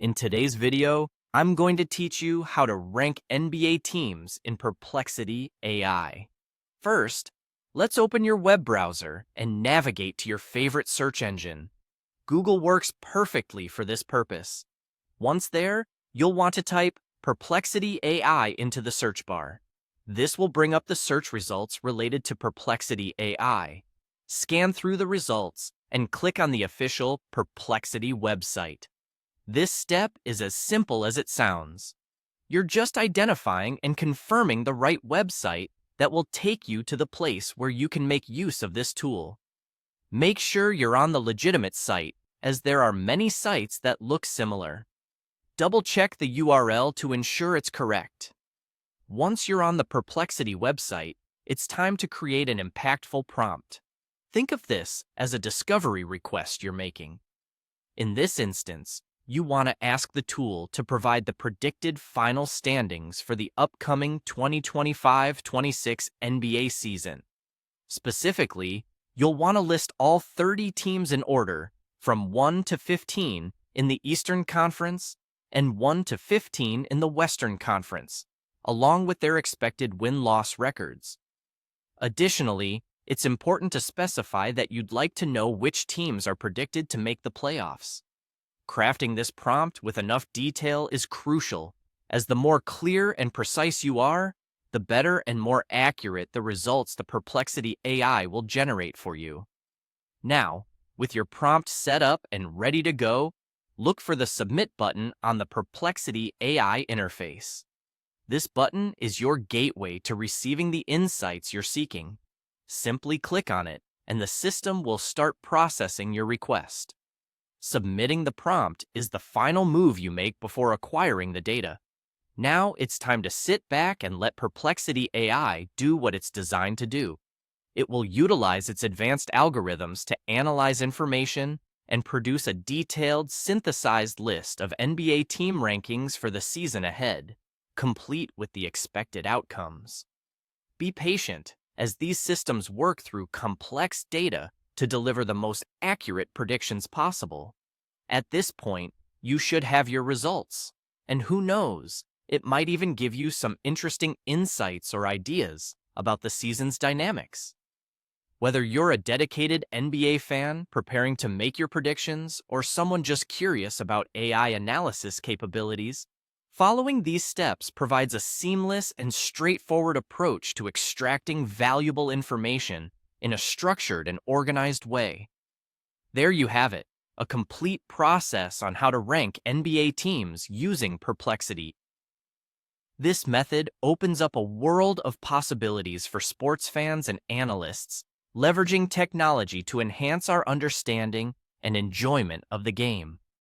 In today's video, I'm going to teach you how to rank NBA teams in Perplexity AI. First, let's open your web browser and navigate to your favorite search engine. Google works perfectly for this purpose. Once there, you'll want to type Perplexity AI into the search bar. This will bring up the search results related to Perplexity AI. Scan through the results and click on the official Perplexity website. This step is as simple as it sounds. You're just identifying and confirming the right website that will take you to the place where you can make use of this tool. Make sure you're on the legitimate site, as there are many sites that look similar. Double-check the URL to ensure it's correct. Once you're on the Perplexity website, it's time to create an impactful prompt. Think of this as a discovery request you're making. In this instance, you want to ask the tool to provide the predicted final standings for the upcoming 2025-26 NBA season. Specifically, you'll want to list all 30 teams in order from 1 to 15 in the Eastern Conference and 1 to 15 in the Western Conference, along with their expected win-loss records. Additionally, it's important to specify that you'd like to know which teams are predicted to make the playoffs. Crafting this prompt with enough detail is crucial, as the more clear and precise you are, the better and more accurate the results the Perplexity AI will generate for you. Now, with your prompt set up and ready to go, look for the Submit button on the Perplexity AI interface. This button is your gateway to receiving the insights you're seeking. Simply click on it, and the system will start processing your request. Submitting the prompt is the final move you make before acquiring the data. Now it's time to sit back and let Perplexity AI do what it's designed to do. It will utilize its advanced algorithms to analyze information and produce a detailed, synthesized list of NBA team rankings for the season ahead, complete with the expected outcomes. Be patient, as these systems work through complex data to deliver the most accurate predictions possible. At this point, you should have your results. And who knows, it might even give you some interesting insights or ideas about the season's dynamics. Whether you're a dedicated NBA fan preparing to make your predictions or someone just curious about AI analysis capabilities, following these steps provides a seamless and straightforward approach to extracting valuable information in a structured and organized way. There you have it, a complete process on how to rank NBA teams using Perplexity. This method opens up a world of possibilities for sports fans and analysts, leveraging technology to enhance our understanding and enjoyment of the game.